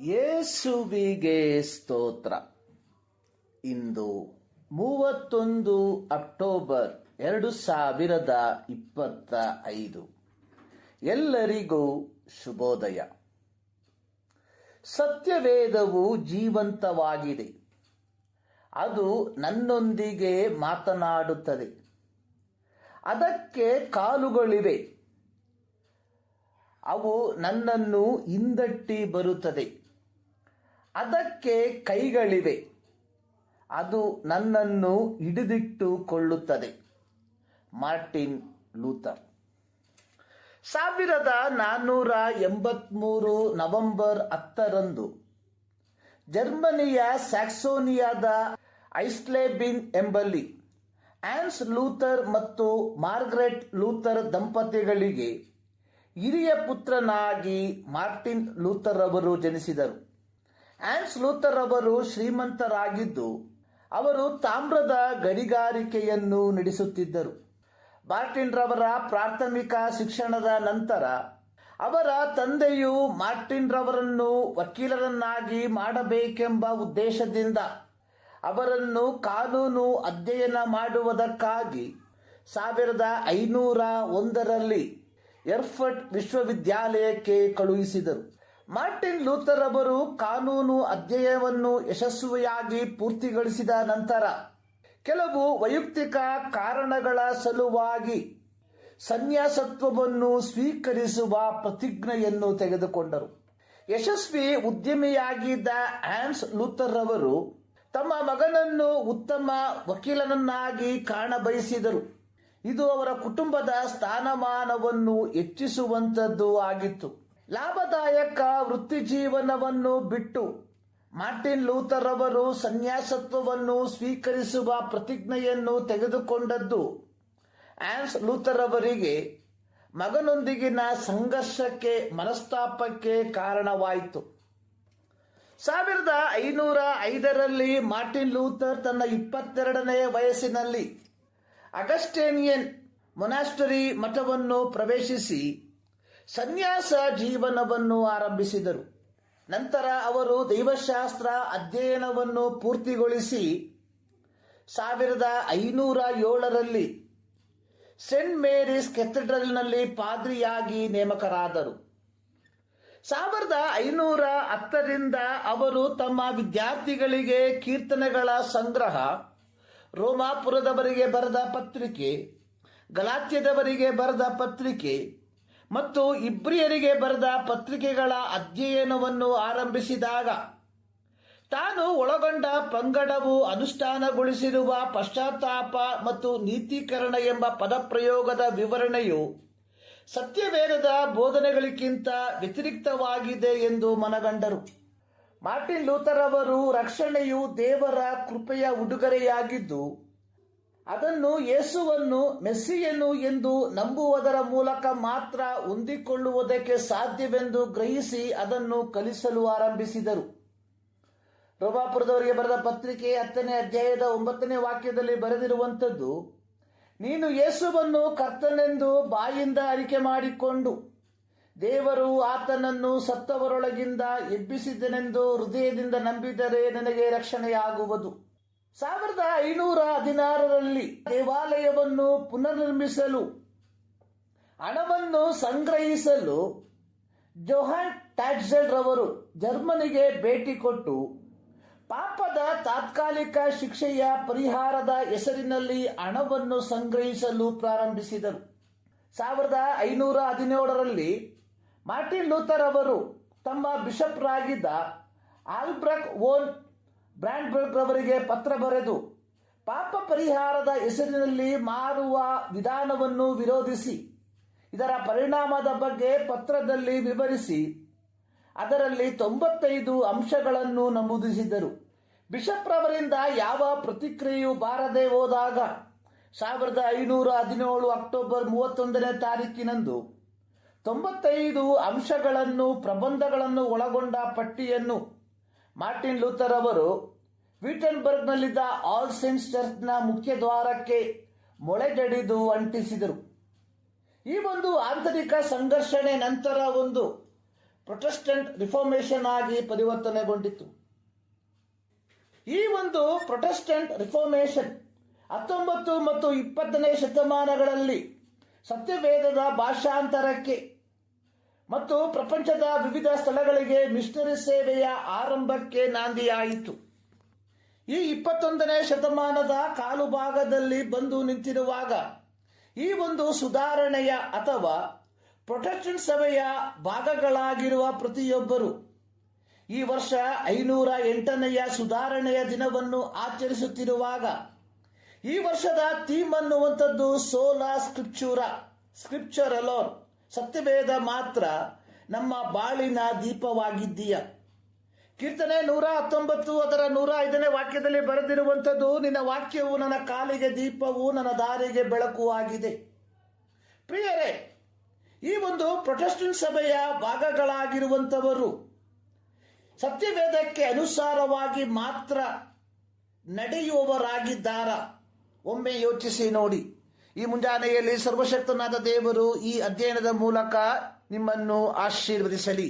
ಯೇಸುವಿಗೆ ಸ್ತೋತ್ರ. ಇಂದು 31 ಅಕ್ಟೋಬರ್ 2025. ಎಲ್ಲರಿಗೂ ಶುಭೋದಯ. ಸತ್ಯವೇದವು ಜೀವಂತವಾಗಿದೆ. ಅದು ನನ್ನೊಂದಿಗೆ ಮಾತನಾಡುತ್ತದೆ. ಅದಕ್ಕೆ ಕಾಲುಗಳಿವೆ. ಅವು ನನ್ನನ್ನು ಹಿಂದಟ್ಟಿ ಬರುತ್ತದೆ. ಅದಕ್ಕೆ ಕೈಗಳಿವೆ. ಅದು ನನ್ನನ್ನು ಹಿಡಿದಿಟ್ಟುಕೊಳ್ಳುತ್ತದೆ. Martin Luther. 1483 ನವೆಂಬರ್ 10ರಂದು ಜರ್ಮನಿಯ ಸ್ಯಾಕ್ಸೋನಿಯಾದ ಐಸ್ಲೇಬಿನ್ ಎಂಬಲ್ಲಿ ಹ್ಯಾನ್ಸ್ ಲೂಥರ್ ಮತ್ತು ಮಾರ್ಗರೆಟ್ ಲೂಥರ್ ದಂಪತಿಗಳಿಗೆ ಹಿರಿಯ ಪುತ್ರನಾಗಿ ಮಾರ್ಟಿನ್ ಲೂಥರ್ ಅವರು ಜನಿಸಿದರು. ಹ್ಯಾನ್ಸ್ ಲೂಥರ್ ಅವರು ಶ್ರೀಮಂತರಾಗಿದ್ದು ಅವರು ತಾಮ್ರದ ಗಣಿಗಾರಿಕೆಯನ್ನು ನಡೆಸುತ್ತಿದ್ದರು. ಮಾರ್ಟಿನ್ ರವರ ಪ್ರಾಥಮಿಕ ಶಿಕ್ಷಣದ ನಂತರ ಅವರ ತಂದೆಯು ಮಾರ್ಟಿನ್ ರವರನ್ನು ವಕೀಲರನ್ನಾಗಿ ಮಾಡಬೇಕೆಂಬ ಉದ್ದೇಶದಿಂದ ಅವರನ್ನು ಕಾನೂನು ಅಧ್ಯಯನ ಮಾಡುವುದಕ್ಕಾಗಿ 1501ರಲ್ಲಿ ಎರ್ಫರ್ಟ್ ವಿಶ್ವವಿದ್ಯಾಲಯಕ್ಕೆ ಕಳುಹಿಸಿದರು. ಮಾರ್ಟಿನ್ ಲೂಥರ್ ಅವರು ಕಾನೂನು ಅಧ್ಯಯನವನ್ನು ಯಶಸ್ವಿಯಾಗಿ ಪೂರ್ತಿಗೊಳಿಸಿದ ನಂತರ ಕೆಲವು ವೈಯಕ್ತಿಕ ಕಾರಣಗಳ ಸಲುವಾಗಿ ಸನ್ಯಾಸತ್ವವನ್ನು ಸ್ವೀಕರಿಸುವ ಪ್ರತಿಜ್ಞೆಯನ್ನು ತೆಗೆದುಕೊಂಡರು. ಯಶಸ್ವಿ ಉದ್ಯಮಿಯಾಗಿದ್ದ ಹ್ಯಾನ್ಸ್ ಲೂಥರ್ ಅವರು ತಮ್ಮ ಮಗನನ್ನು ಉತ್ತಮ ವಕೀಲನನ್ನಾಗಿ ಕಾಣಬಯಸಿದರು. ಇದು ಅವರ ಕುಟುಂಬದ ಸ್ಥಾನಮಾನವನ್ನು ಹೆಚ್ಚಿಸುವಂತದ್ದು ಆಗಿತ್ತು. ಲಾಭದಾಯಕ ವೃತ್ತಿಜೀವನವನ್ನು ಬಿಟ್ಟು ಮಾರ್ಟಿನ್ ಲೂಥರ್ ಅವರು ಸನ್ಯಾಸತ್ವವನ್ನು ಸ್ವೀಕರಿಸುವ ಪ್ರತಿಜ್ಞೆಯನ್ನು ತೆಗೆದುಕೊಂಡದ್ದು ಹ್ಯಾನ್ಸ್ ಲೂಥರ್ ಅವರಿಗೆ ಮಗನೊಂದಿಗಿನ ಸಂಘರ್ಷಕ್ಕೆ ಮನಸ್ತಾಪಕ್ಕೆ ಕಾರಣವಾಯಿತು. 1505ರಲ್ಲಿ ಮಾರ್ಟಿನ್ ಲೂಥರ್ ತನ್ನ 22ನೇ ವಯಸ್ಸಿನಲ್ಲಿ ಅಗಸ್ಟೇನಿಯನ್ ಮೊನಾಸ್ಟರಿ ಮಠವನ್ನು ಪ್ರವೇಶಿಸಿ ಸನ್ಯಾಸ ಜೀವನವನ್ನು ಆರಂಭಿಸಿದರು. ನಂತರ ಅವರು ದೈವಶಾಸ್ತ್ರ ಅಧ್ಯಯನವನ್ನು ಪೂರ್ತಿಗೊಳಿಸಿ 1507ರಲ್ಲಿ ಸೇಂಟ್ ಮೇರೀಸ್ ಕೆಥೆಡ್ರಲ್ನಲ್ಲಿ ಪಾದ್ರಿಯಾಗಿ ನೇಮಕರಾದರು. 1510ರಿಂದ ಅವರು ತಮ್ಮ ವಿದ್ಯಾರ್ಥಿಗಳಿಗೆ ಕೀರ್ತನೆಗಳ ಸಂಗ್ರಹ, ರೋಮಾಪುರದವರಿಗೆ ಬರೆದ ಪತ್ರಿಕೆ, ಗಲಾತ್ಯದವರಿಗೆ ಬರೆದ ಪತ್ರಿಕೆ ಮತ್ತು ಇಬ್ರಿಯರಿಗೆ ಬರೆದ ಪತ್ರಿಕೆಗಳ ಅಧ್ಯಯನವನ್ನು ಆರಂಭಿಸಿದಾಗ ತಾನು ಒಳಗೊಂಡ ಪಂಗಡವು ಅನುಷ್ಠಾನಗೊಳಿಸಿರುವ ಪಶ್ಚಾತ್ತಾಪ ಮತ್ತು ನೀತೀಕರಣ ಎಂಬ ಪದಪ್ರಯೋಗದ ವಿವರಣೆಯು ಸತ್ಯವೇದದ ಬೋಧನೆಗಳಿಗಿಂತ ವ್ಯತಿರಿಕ್ತವಾಗಿದೆ ಎಂದು ಮನಗಂಡರು. ಮಾರ್ಟಿನ್ ಲೂಥರ್ ಅವರು ರಕ್ಷಣೆಯು ದೇವರ ಕೃಪೆಯ ಉಡುಗೊರೆಯಾಗಿದ್ದು ಅದನ್ನು ಯೇಸುವನ್ನು ಮೆಸ್ಸಿಯನು ಎಂದು ನಂಬುವುದರ ಮೂಲಕ ಮಾತ್ರ ಹೊಂದಿಕೊಳ್ಳುವುದಕ್ಕೆ ಸಾಧ್ಯವೆಂದು ಗ್ರಹಿಸಿ ಅದನ್ನು ಕಲಿಸಲು ಆರಂಭಿಸಿದರು. ರೋಮಾಪುರದವರಿಗೆ ಬರೆದ ಪತ್ರಿಕೆ 10ನೇ ಅಧ್ಯಾಯದ 9ನೇ ವಾಕ್ಯದಲ್ಲಿ ಬರೆದಿರುವಂಥದ್ದು, ನೀನು ಯೇಸುವನ್ನು ಕರ್ತನೆಂದು ಬಾಯಿಂದ ಅರಿಕೆ ಮಾಡಿಕೊಂಡು ದೇವರು ಆತನನ್ನು ಸತ್ತವರೊಳಗಿಂದ ಎಬ್ಬಿಸಿದನೆಂದು ಹೃದಯದಿಂದ ನಂಬಿದರೆ ನಿನಗೆ ರಕ್ಷಣೆಯಾಗುವುದು. 1516ರಲ್ಲಿ ದೇವಾಲಯವನ್ನು ಪುನರ್ನಿರ್ಮಿಸಲು ಹಣವನ್ನು ಸಂಗ್ರಹಿಸಲು ಜೋಹಾನ್ ಟ್ಯಾಟ್ಜೆಲ್ ರವರು ಜರ್ಮನಿಗೆ ಭೇಟಿ ಕೊಟ್ಟು ಪಾಪದ ತಾತ್ಕಾಲಿಕ ಶಿಕ್ಷೆಯ ಪರಿಹಾರದ ಹೆಸರಿನಲ್ಲಿ ಹಣವನ್ನು ಸಂಗ್ರಹಿಸಲು ಪ್ರಾರಂಭಿಸಿದರು. 1517ರಲ್ಲಿ ಮಾರ್ಟಿನ್ ಲೂಥರ್ ಅವರು ತಮ್ಮ ಬಿಷಪ್ರಾಗಿದ್ದ ಆಲ್ಬ್ರೆಕ್ಟ್ ವೋನ್ ಬ್ರಾಂಡ್ಬರ್ಗ್ ರವರಿಗೆ ಪತ್ರ ಬರೆದು ಪಾಪ ಪರಿಹಾರದ ಹೆಸರಿನಲ್ಲಿ ಮಾರುವ ವಿಧಾನವನ್ನು ವಿರೋಧಿಸಿ ಇದರ ಪರಿಣಾಮದ ಬಗ್ಗೆ ಪತ್ರದಲ್ಲಿ ವಿವರಿಸಿ ಅದರಲ್ಲಿ 95 ಅಂಶಗಳನ್ನು ನಮೂದಿಸಿದರು. ಬಿಷಪ್ ರವರಿಂದ ಯಾವ ಪ್ರತಿಕ್ರಿಯೆಯೂ ಬಾರದೆ ಹೋದಾಗ 1517 ಅಕ್ಟೋಬರ್ 31ನೇ ತಾರೀಕಿನಂದು 95 ಅಂಶಗಳನ್ನು ಪ್ರಬಂಧಗಳನ್ನು ಒಳಗೊಂಡ ಪಟ್ಟಿಯನ್ನು ಮಾರ್ಟಿನ್ ಲೂಥರ್ ಅವರು ವಿಟನ್ಬರ್ಗ್ನಲ್ಲಿದ್ದ ಆಲ್ ಸೇಂಟ್ಸ್ ಚರ್ಚ್ನ ಮುಖ್ಯ ದ್ವಾರಕ್ಕೆ ಮೊಳೆಜಡಿದು ಅಂಟಿಸಿದರು. ಈ ಒಂದು ಆಂತರಿಕ ಸಂಘರ್ಷಣೆ ನಂತರ ಒಂದು ಪ್ರೊಟೆಸ್ಟೆಂಟ್ ರಿಫಾರ್ಮೇಷನ್ ಆಗಿ ಪರಿವರ್ತನೆಗೊಂಡಿತು. ಈ ಒಂದು ಪ್ರೊಟೆಸ್ಟೆಂಟ್ ರಿಫಾರ್ಮೇಷನ್ 19 ಮತ್ತು 20ನೇ ಶತಮಾನಗಳಲ್ಲಿ ಸತ್ಯವೇದದ ಭಾಷಾಂತರಕ್ಕೆ ಮತ್ತು ಪ್ರಪಂಚದ ವಿವಿಧ ಸ್ಥಳಗಳಿಗೆ ಮಿಷನರಿ ಸೇವೆಯ ಆರಂಭಕ್ಕೆ ನಾಂದಿಯಾಯಿತು. ಈ 21ನೇ ಶತಮಾನದ ಕಾಲು ಭಾಗದಲ್ಲಿ ಬಂದು ನಿಂತಿರುವಾಗ ಈ ಒಂದು ಸುಧಾರಣೆಯ ಅಥವಾ ಪ್ರೊಟೆಸ್ಟೆಂಟ್ ಸಭೆಯ ಭಾಗಗಳಾಗಿರುವ ಪ್ರತಿಯೊಬ್ಬರು ಈ ವರ್ಷ 508ನೆಯ ಸುಧಾರಣೆಯ ದಿನವನ್ನು ಆಚರಿಸುತ್ತಿರುವಾಗ ಈ ವರ್ಷದ ಥೀಮ್ ಅನ್ನುವಂಥದ್ದು ಸೋಲಾ ಸ್ಕ್ರಿಪ್ಚೂರಾ, ಸ್ಕ್ರಿಪ್ಚರ್ ಅಲೋನ್, ಸತ್ಯವೇದ ಮಾತ್ರ ನಮ್ಮ ಬಾಳಿನ ದೀಪವಾಗಿದ್ದೀಯ. ಕೀರ್ತನೆ 119 ಅದರ 105ನೇ ವಾಕ್ಯದಲ್ಲಿ ಬರೆದಿರುವಂಥದ್ದು, ನಿನ್ನ ವಾಕ್ಯವು ನನ್ನ ಕಾಲಿಗೆ ದೀಪವು, ನನ್ನ ದಾರಿಗೆ ಬೆಳಕು ಆಗಿದೆ. ಪ್ರಿಯರೇ, ಈ ಒಂದು ಪ್ರೊಟೆಸ್ಟೆಂಟ್ ಸಭೆಯ ಭಾಗಗಳಾಗಿರುವಂಥವರು ಸತ್ಯವೇದಕ್ಕೆ ಅನುಸಾರವಾಗಿ ಮಾತ್ರ ನಡೆಯುವವರಾಗಿದ್ದಾರ? ಒಮ್ಮೆ ಯೋಚಿಸಿ ನೋಡಿ. ಈ ಮುಂಜಾನೆಯಲ್ಲಿ ಸರ್ವಶಕ್ತನಾದ ದೇವರು ಈ ಅಧ್ಯಯನದ ಮೂಲಕ ನಿಮ್ಮನ್ನು ಆಶೀರ್ವದಿಸಲಿ.